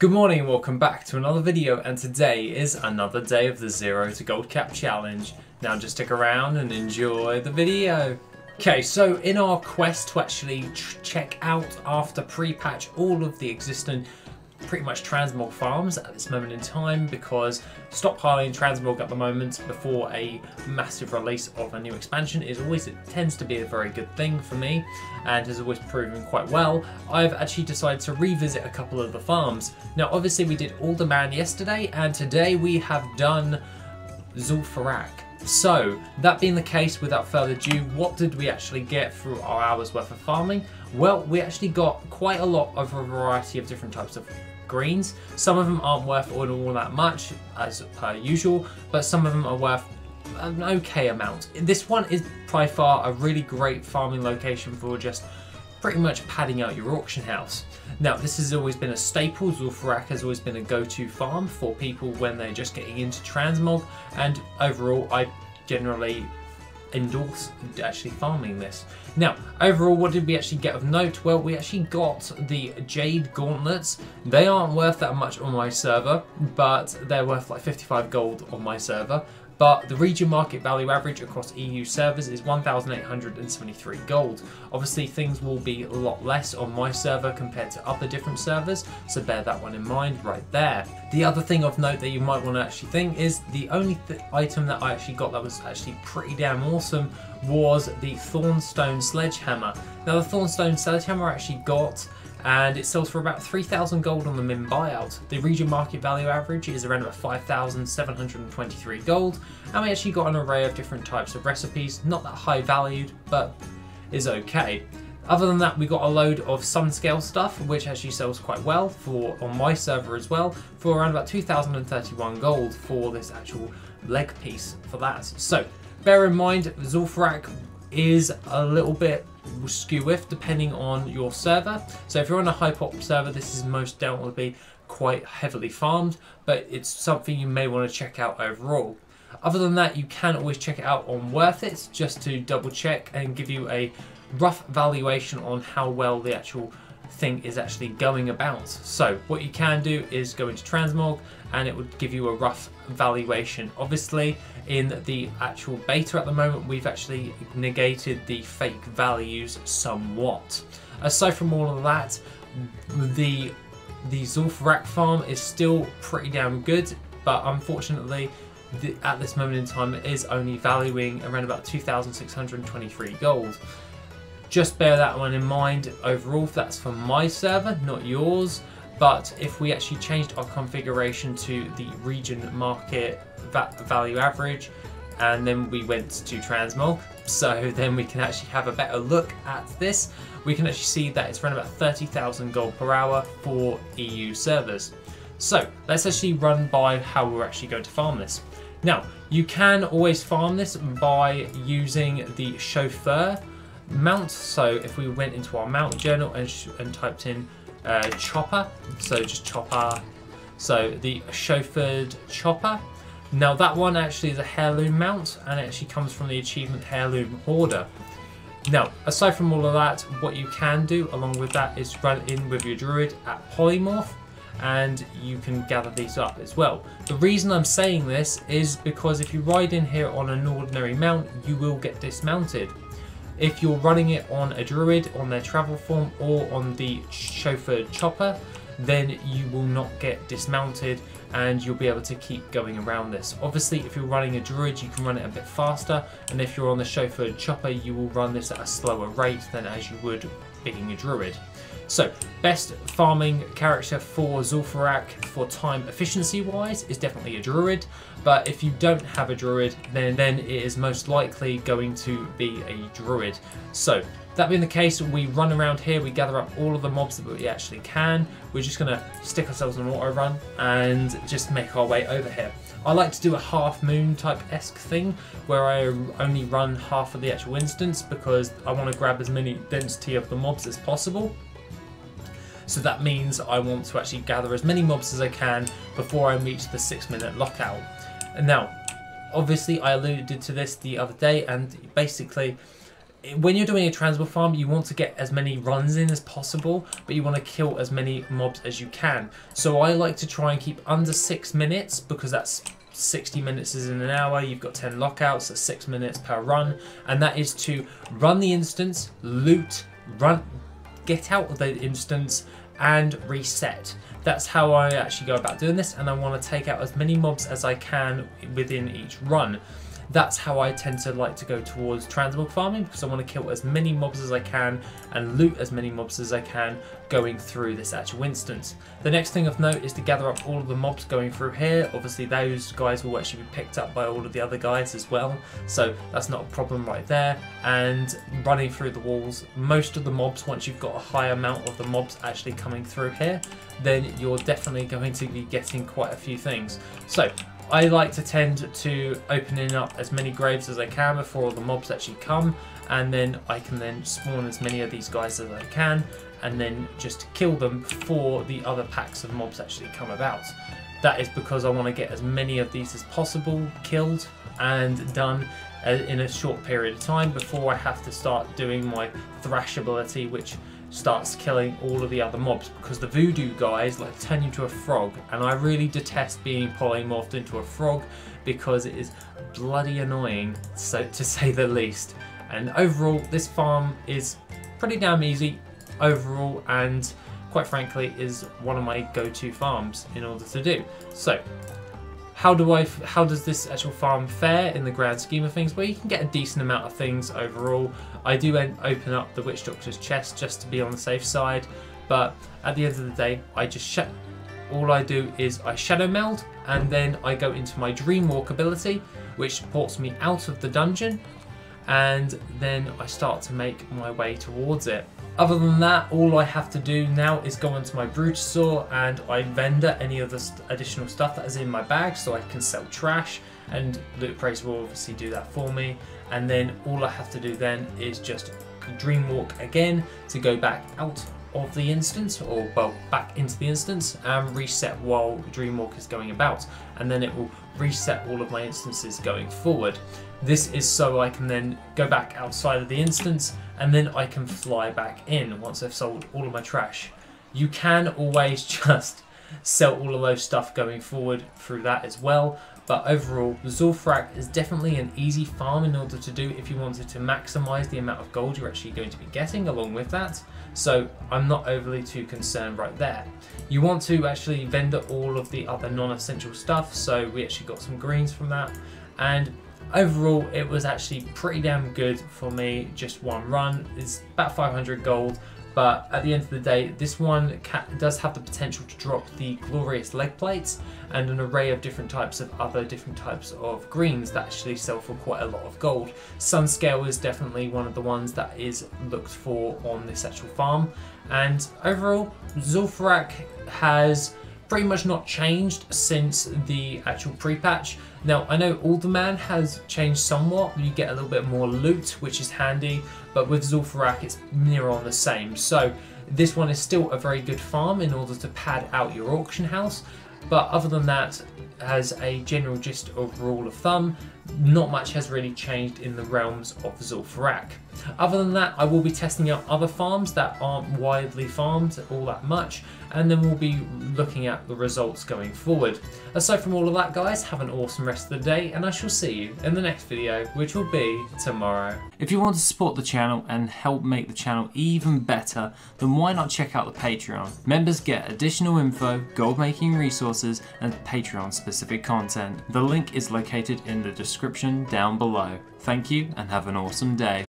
Good morning and welcome back to another video, and today is another day of the 0 to Gold Cap Challenge. Now just stick around and enjoy the video. Okay, so in our quest to actually check out after pre-patch all of the existing pretty much Transmog farms at this moment in time, because stockpiling Transmog at the moment before a massive release of a new expansion it tends to be a very good thing for me and has always proven quite well. I've actually decided to revisit a couple of the farms. Now obviously we did Alderman yesterday, and today we have done Zul'Farrak. So that being the case, without further ado, what did we actually get through our hours worth of farming? Well, we actually got quite a lot of a variety of different types of greens. Some of them aren't worth all that much as per usual, but some of them are worth an okay amount. This one is by far a really great farming location for just pretty much padding out your auction house. Now this has always been a staple. Zul'Farrak has always been a go-to farm for people when they're just getting into Transmog, and overall I generally endorse actually farming this. Now overall, what did we actually get of note? Well, we actually got the Jade Gauntlets. They aren't worth that much on my server, but they're worth like 55 gold on my server. But the region market value average across EU servers is 1,873 gold. Obviously things will be a lot less on my server compared to other different servers, so bear that one in mind right there. The other thing of note that you might want to actually think is the only item that I actually got that was actually pretty damn awesome was the Thornstone Sledgehammer. Now the Thornstone Sledgehammer I actually got, and it sells for about 3,000 gold on the min buyout. The region market value average is around about 5,723 gold, and we actually got an array of different types of recipes, not that high valued, but is okay. Other than that, we got a load of sun scale stuff, which actually sells quite well for on my server as well, for around about 2,031 gold for this actual leg piece for that. So bear in mind, Zul'Farrak is a little bit skew with depending on your server. So if you're on a high pop server, this is most definitely quite heavily farmed, but it's something you may want to check out overall. Other than that, you can always check it out on WorthIt just to double check and give you a rough valuation on how well the actual thing is actually going about. So what you can do is go into Transmog and it would give you a rough valuation. Obviously in the actual beta at the moment we've actually negated the fake values somewhat. Aside from all of that, the Zul'Farrak farm is still pretty damn good, but unfortunately at this moment in time it is only valuing around about 2,623 gold. Just bear that one in mind. Overall, that's for my server, not yours. But if we actually changed our configuration to the region market value average, and then we went to Transmog, so then we can actually have a better look at this, we can actually see that it's around about 30,000 gold per hour for EU servers. So let's actually run by how we're actually going to farm this. Now, you can always farm this by using the chauffeur mount. So if we went into our mount journal and typed in chopper, so just chopper, so the chauffeured chopper. Now that one actually is a heirloom mount, and it actually comes from the achievement heirloom hoarder. Now aside from all of that, what you can do along with that is run in with your druid at polymorph, and you can gather these up as well. The reason I'm saying this is because if you ride in here on an ordinary mount, you will get dismounted. If you're running it on a druid, on their travel form, or on the chauffeured chopper, then you will not get dismounted and you'll be able to keep going around this. Obviously, if you're running a druid, you can run it a bit faster, and if you're on the chauffeured chopper, you will run this at a slower rate than as you would being a druid. So, best farming character for Zul'Farrak for time efficiency wise is definitely a druid, but if you don't have a druid, then it is most likely going to be a druid. So, that being the case, we run around here, we gather up all of the mobs that we actually can. We're just going to stick ourselves on auto run and just make our way over here. I like to do a half moon type-esque thing where I only run half of the actual instance because I want to grab as many density of the mobs as possible. So that means I want to actually gather as many mobs as I can before I reach the 6-minute lockout. And now, obviously I alluded to this the other day, and basically when you're doing a Transmog farm, you want to get as many runs in as possible, but you want to kill as many mobs as you can. So I like to try and keep under 6 minutes, because that's 60 minutes is in an hour. You've got 10 lockouts, that's 6 minutes per run, and that is to run the instance, loot, run, get out of the instance, and reset. That's how I actually go about doing this, and I want to take out as many mobs as I can within each run. That's how I tend to like to go towards Transmog farming, because I want to kill as many mobs as I can and loot as many mobs as I can going through this actual instance. The next thing of note is to gather up all of the mobs going through here. Obviously those guys will actually be picked up by all of the other guys as well, so that's not a problem right there. And running through the walls, most of the mobs, once you've got a high amount of the mobs actually coming through here, then you're definitely going to be getting quite a few things. So I like to tend to opening up as many graves as I can before all the mobs actually come, and then I can then spawn as many of these guys as I can, and then just kill them before the other packs of mobs actually come about. That is because I want to get as many of these as possible killed and done in a short period of time before I have to start doing my thrash ability, which starts killing all of the other mobs, because the voodoo guys like turn you into a frog, and I really detest being polymorphed into a frog because it is bloody annoying, so to say the least. And overall, this farm is pretty damn easy overall, and quite frankly is one of my go-to farms in order to do. So how does this actual farm fare in the grand scheme of things? Well, you can get a decent amount of things overall. I do open up the Witch Doctor's chest just to be on the safe side, but at the end of the day, all I do is I shadow meld, and then I go into my Dreamwalk ability, which ports me out of the dungeon, and then I start to make my way towards it. Other than that, all I have to do now is go onto my Brutosaur and I vendor any of the additional stuff that is in my bag, so I can sell trash, and Loot Appraiser will obviously do that for me. And then all I have to do then is just Dreamwalk again to go back out of the instance, or well, back into the instance, and reset while Dreamwalk is going about, and then it will reset all of my instances going forward. This is so I can then go back outside of the instance, and then I can fly back in once I've sold all of my trash. You can always just sell all of those stuff going forward through that as well, but overall the Zul'Farrak is definitely an easy farm in order to do if you wanted to maximize the amount of gold you're actually going to be getting along with that, so I'm not overly too concerned right there. You want to actually vendor all of the other non-essential stuff, so we actually got some greens from that, and overall it was actually pretty damn good for me. Just one run, it's about 500 gold, but at the end of the day, this one does have the potential to drop the glorious leg plates and an array of different types of other different types of greens that actually sell for quite a lot of gold. Sunscale is definitely one of the ones that is looked for on this actual farm, and overall Zul'Farrak has pretty much not changed since the actual pre-patch. Now, I know Alderman has changed somewhat. You get a little bit more loot, which is handy, but with Zul'Farrak it's near on the same. So this one is still a very good farm in order to pad out your auction house, but other than that, as a general gist of rule of thumb, not much has really changed in the realms of Zul'Farrak. Other than that, I will be testing out other farms that aren't widely farmed all that much, and then we'll be looking at the results going forward. Aside from all of that, guys, have an awesome rest of the day, and I shall see you in the next video, which will be tomorrow. If you want to support the channel and help make the channel even better, then why not check out the Patreon? Members get additional info, gold making resources, and Patreon specific content. The link is located in the description down below. Thank you and have an awesome day.